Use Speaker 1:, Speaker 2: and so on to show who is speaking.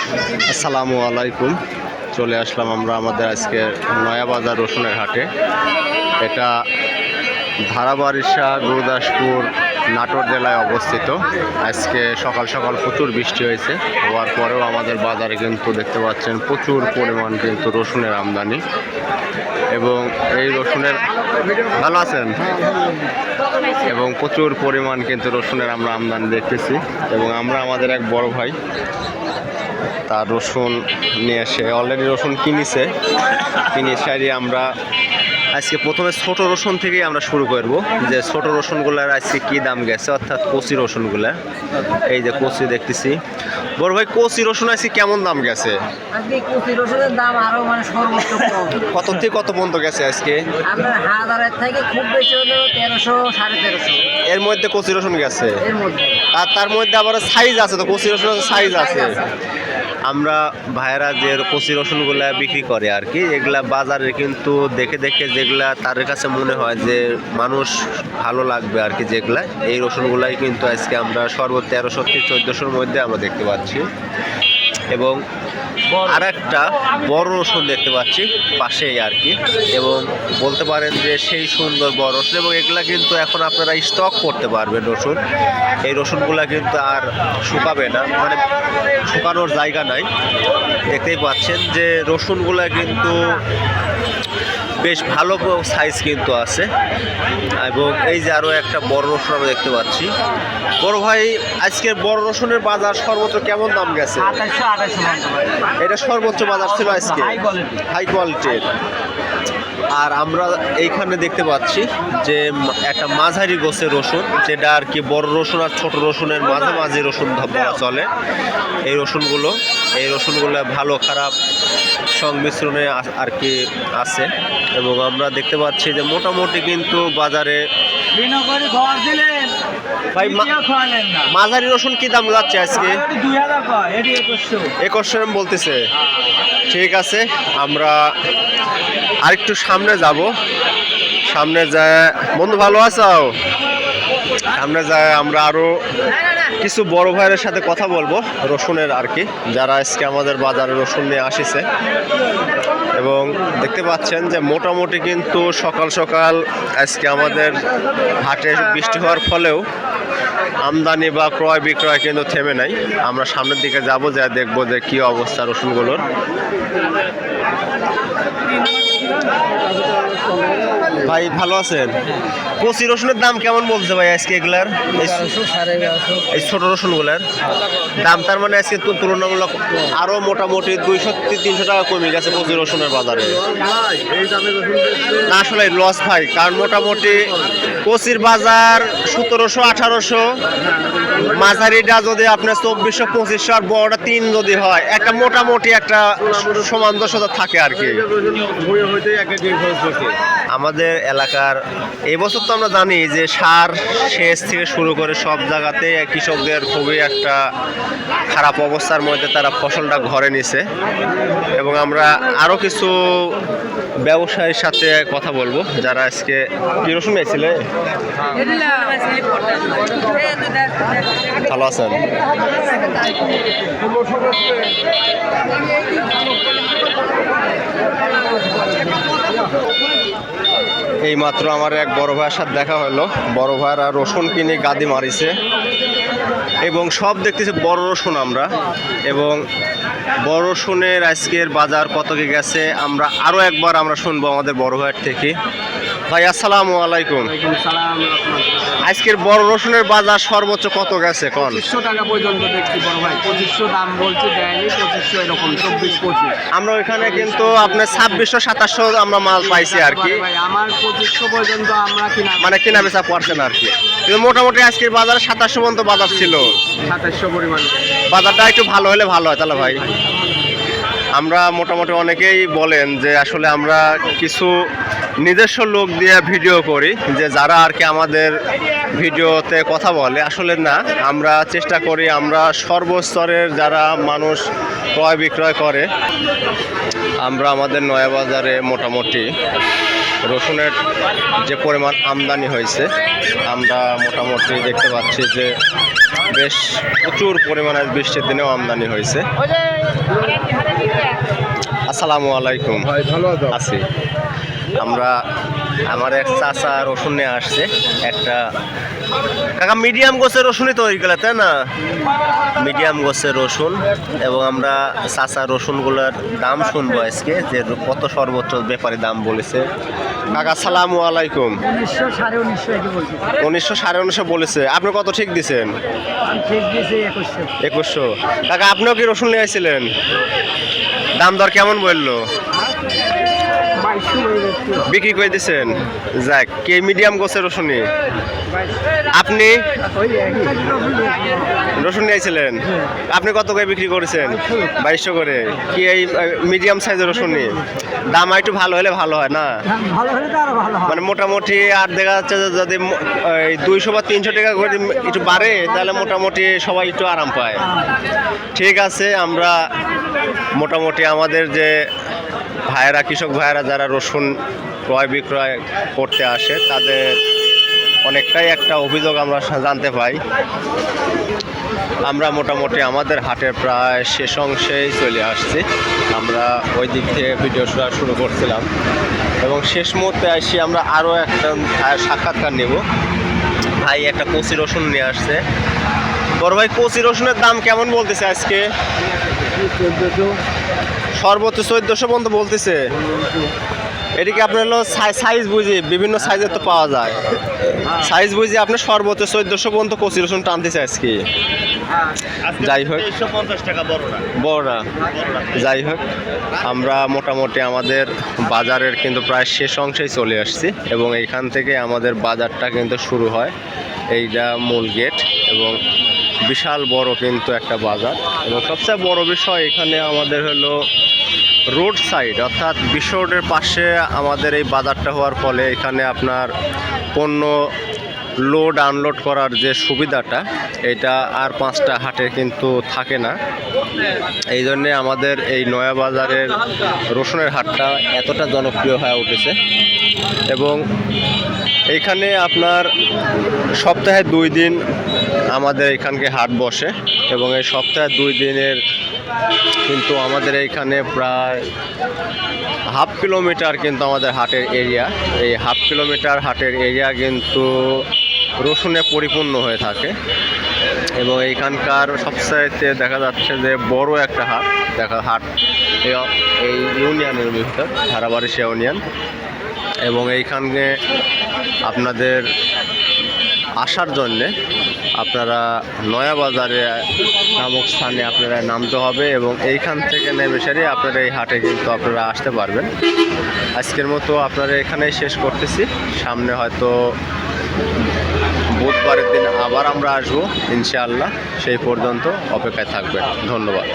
Speaker 1: আসসালামু আলাইকুম। চলে আসলাম আমরা আমাদের আজকে নয়াবাজার রসুনের হাটে। এটা ধারাবাড়িশা গুরুদাসপুর নাটোর জেলায় অবস্থিত। আজকে সকাল সকাল প্রচুর বৃষ্টি হয়েছে, হওয়ার পরেও আমাদের বাজারে কিন্তু দেখতে পাচ্ছেন প্রচুর পরিমাণ কিন্তু রসুনের আমদানি। এবং এই রসুনের ভালো আছেন এবং প্রচুর পরিমাণ কিন্তু রসুনের আমরা আমদানি দেখতেছি। এবং আমরা আমাদের এক বড় ভাই তার রসুন নিয়ে এসে অলরেডি রসুন কিনে আমরা আজকে প্রথমে ছোট রসুন থেকেই আমরা শুরু করব, যে ছোট রসুনগুলার আজকে কি দাম গেছে, অর্থাৎ কচি রসুনগুলা। এই যে কচি দেখতেছি। বড় ভাই, কচি রসুন আজকে কেমন দাম গেছে?
Speaker 2: আজকে কচি রসুনের দাম আরো সর্বোচ্চ কম।
Speaker 1: কত থেকে কত পর্যন্ত গেছে আজকে?
Speaker 2: আপনার 1000 থেকে খুব বেশি হলো 1300 1350
Speaker 1: এর মধ্যে কচি রসুন গেছে।
Speaker 2: এর মধ্যে
Speaker 1: আর তার মধ্যে আবার সাইজ আছে, তো কচি রসুনের সাইজ আছে। আমরা ভাইয়েরা যে কচি রসুনগুলা বিক্রি করে আর কি, এগুলা বাজারে কিন্তু দেখে দেখে যেগুলা তার কাছে মনে হয় যে মানুষ ভালো লাগবে আর কি, যেগুলা এই রসুনগুলাই কিন্তু আজকে আমরা সর্বোচ্চ 1300 থেকে 1400-র মধ্যে আমরা দেখতে পাচ্ছি। এবং আর একটা বড় রসুন দেখতে পাচ্ছি পাশেই আর কি, এবং বলতে পারেন যে সেই সুন্দর বড় রসুন। এবং এগুলা কিন্তু এখন আপনারা স্টক করতে পারবেন রসুন। এই রসুনগুলা কিন্তু আর শুকাবে না, মানে শুকানোর জায়গা নাই। দেখতেই পাচ্ছেন যে রসুনগুলা কিন্তু বেশ ভালো সাইজ কিন্তু আছে। এবং এই যে আরও একটা বড় রসুন আমরা দেখতে পাচ্ছি। বড় ভাই, আজকের বড় রসুনের বাজার সর্বোচ্চ কেমন দাম গেছে?
Speaker 2: 2700
Speaker 1: এটা সর্বোচ্চ বাজার ছিল আজকে, হাই কোয়ালিটির। আর আমরা এইখানে দেখতে পাচ্ছি যে একটা মাঝারি গোছের রসুন, যেটা আর কি বড় রসুন আর ছোট রসুনের মাঝামাঝি রসুন বলা চলে। এই রসুনগুলো ভালো খারাপ সংমিশ্রণে আর কি আছে। এবং আমরা দেখতে পাচ্ছি যে মোটামুটি কিন্তু বাজারে ভাই মাঝারি রসুন কি দাম যাচ্ছে আজকে? 2100 বলতেছে। ঠিক আছে, আমরা আরেকটু সামনে যাব। সামনে যায় বন্ধু, ভালো আছো? সামনে যায় আমরা আরো কিছু বড় ভাইয়ের সাথে কথা বলবো রসুনের আর কি, যারা আজকে আমাদের বাজারে রসুন নিয়ে আসিছে। এবং দেখতে পাচ্ছেন যে মোটামুটি কিন্তু সকাল সকাল আজকে আমাদের হাটে বৃষ্টি হওয়ার ফলেও আমদানি বা ক্রয় বিক্রয় কিন্তু থেমে নাই। আমরা সামনের দিকে যাব, যা দেখবো যে কি অবস্থা রসুনগুলোর। ভাই ভালো আছেন? কচি রসুনের দাম কেমন বলছে ভাই আজকে এগুলার? এই ছোট রসুনগুলার দাম তার মানে আজকে তুলনামূলক আরো মোটামুটি 200-300 টাকা কমে গেছে কচি রসুনের বাজারে। না আসলে লস ভাই, কারণ মোটামুটি কচির বাজার 1700-1800, মাঝারিটা যদি আপনার 2400-2500, আর বড়টা 3 যদি হয়, একটা মোটামুটি একটা সামঞ্জস্যতা থাকে আর কি। আমাদের এলাকার এবছর তো আমরা জানি যে সার সেচ থেকে শুরু করে সব জায়গাতে কৃষকদের খুবই একটা খারাপ অবস্থার মধ্যে তারা ফসলটা ঘরে নিছে। এবং আমরা আরও কিছু ব্যবসায়ীর সাথে কথা বলবো, যারা আজকে কি রসুন নিয়েছিলে। ভালো আছেন? এই মাত্র আমার এক বড় ভাইয়ের সাথে দেখা হলো। বড় ভাইয়েরা রসুন কিনে গাদি মারিছে এবং সব দেখতেছি বড় রসুন আমরা। এবং বড় রসুনের আজকের বাজার কত কি গেছে আমরা আরও একবার আমরা শুনবো আমাদের বড় ভাইয়ের থেকে। ভাই আসসালামু আলাইকুম। আজকের বড় রসুনের বাজার সর্বোচ্চ কত গেছে কোন?
Speaker 2: 2500 টাকা পর্যন্ত দেখছি বড় ভাই। 2500 দাম বলছে, দেয়নি 2500 এরকম 24-25।
Speaker 1: আমরা ওইখানে কিন্তু আপনার 2600-2700 আমরা মাল পাইছি আর কি।
Speaker 2: ভাই আমার 2500 পর্যন্ত আমরা
Speaker 1: কেনা বেচা করছেন আর কি। কিন্তু মোটামুটি আজকের বাজারে 2700 পর্যন্ত বাজার ছিল।
Speaker 2: 2700 পরিমাণ।
Speaker 1: বাজারটা একটু ভালো হলে ভালো হয় তাহলে ভাই। আমরা মোটামুটি অনেকেই বলেন যে আসলে আমরা কিছু নিজস্ব লোক দিয়ে ভিডিও করি, যে যারা আর কি আমাদের ভিডিওতে কথা বলে। আসলে না, আমরা চেষ্টা করি আমরা সর্বস্তরের যারা মানুষ ক্রয় বিক্রয় করে, আমরা আমাদের নয়াবাজারে মোটামুটি রসুনের যে পরিমাণ আমদানি হয়েছে, আমরা মোটামুটি দেখতে পাচ্ছি যে বেশ প্রচুর পরিমাণে বৃষ্টির দিনেও আমদানি হয়েছে। আসসালামু আলাইকুম। আছি। আমরা আমার এক চাচা রসুন নিয়ে আসছে একটা। কাকা মিডিয়াম গোছের রসুনই তো ওইগুলো, তাই না? মিডিয়াম গোছের রসুন। এবং আমরা চাচা রসুনগুলোর দাম শুনবো আজকে, যে কত সর্বোচ্চ ব্যাপারী দাম বলেছে। কাকা আসসালামু আলাইকুম। 1900 বলেছে। আপনি কত ঠিক দিছেন? 2100। কাকা আপনিও কি রসুন নিয়ে আসছিলেন? দাম দর কেমন বললো? বিক্রি করে দিচ্ছেন? যাক, কে মিডিয়াম গোছের রসুনই? আপনি রসুন নিয়েছিলেন? আপনি কত করে বিক্রি করেছেন? 2200 করে। কি এই মিডিয়াম সাইজের রসুনই? দাম একটু ভালো হলে ভালো হয় না? মানে মোটামুটি আর দেখা যাচ্ছে যে যদি 200 বা 300 টাকা করে একটু বাড়ে, তাহলে মোটামুটি সবাই একটু আরাম পায়। ঠিক আছে, আমরা মোটামুটি আমাদের যে ভাইয়েরা, কৃষক ভাইয়েরা যারা রসুন ক্রয় বিক্রয় করতে আসে, তাদের অনেকটাই একটা অভিযোগ আমরা জানতে পাই। আমরা মোটামুটি আমাদের হাটের প্রায় শেষ অংশেই চলে আসছি। আমরা ওই দিক থেকে ভিডিও শুরু করছিলাম এবং শেষ মুহূর্তে আসি আমরা আরও একটা ভাইয়ের সাক্ষাৎকার নেব। ভাই একটা কচি রসুন নিয়ে আসছে। বড় ভাই, কচি রসুনের দাম কেমন বলতেছে আজকে? সর্বোচ্চ 1400 পর্যন্ত বলতেছে। এদিকে আপনার হলো সাইজ বুঝি, বিভিন্ন সাইজের তো পাওয়া যায়। সাইজ বুঝি আপনার সর্বোচ্চ 1400 পর্যন্ত কচি রসুন টানতেছে আজকে। যাই হোক,
Speaker 3: 150 টাকা
Speaker 1: বড়রা। যাই হোক, আমরা মোটামুটি আমাদের বাজারের কিন্তু প্রায় শেষ অংশেই চলে আসছি এবং এইখান থেকে আমাদের বাজারটা কিন্তু শুরু হয়। এইটা মূল গেট এবং বিশাল বড় কিন্তু একটা বাজার। এবং সবচেয়ে বড় বিষয়, এখানে আমাদের হলো রোড সাইড, অর্থাৎ বিশ্ব রোডের পাশে আমাদের এই বাজারটা হওয়ার ফলে এখানে আপনার পণ্য লোড আনলোড করার যে সুবিধাটা, এটা আর 5টা হাটে কিন্তু থাকে না। এই জন্যে আমাদের এই নয়া বাজারের রসুনের হাটটা এতটা জনপ্রিয় হয়ে উঠেছে। এবং এইখানে আপনার সপ্তাহে 2 দিন আমাদের এখানকে হাট বসে এবং এই সপ্তাহে 2 দিনের কিন্তু আমাদের এইখানে প্রায় হাফ কিলোমিটার কিন্তু আমাদের হাটের এরিয়া। এই হাফ কিলোমিটার হাটের এরিয়া কিন্তু রসুনে পরিপূর্ণ হয়ে থাকে এবং এইখানকার সবচাইতে দেখা যাচ্ছে যে বড় একটা হাট এই ইউনিয়নের ভিতর, ধারাবাড়িশা ইউনিয়ন। এবং এইখানে আপনাদের আসার জন্যে আপনারা নয়া বাজারে নামক স্থানে আপনারা নামতে হবে এবং এইখান থেকে নেমে সেরে আপনারা এই হাটে কিন্তু আপনারা আসতে পারবেন। আজকের মতো আপনারা এখানেই শেষ করতেছি। সামনে হয়তো বুধবারের দিন আবার আমরা আসবো ইনশাআল্লাহ। সেই পর্যন্ত অপেক্ষায় থাকবেন। ধন্যবাদ।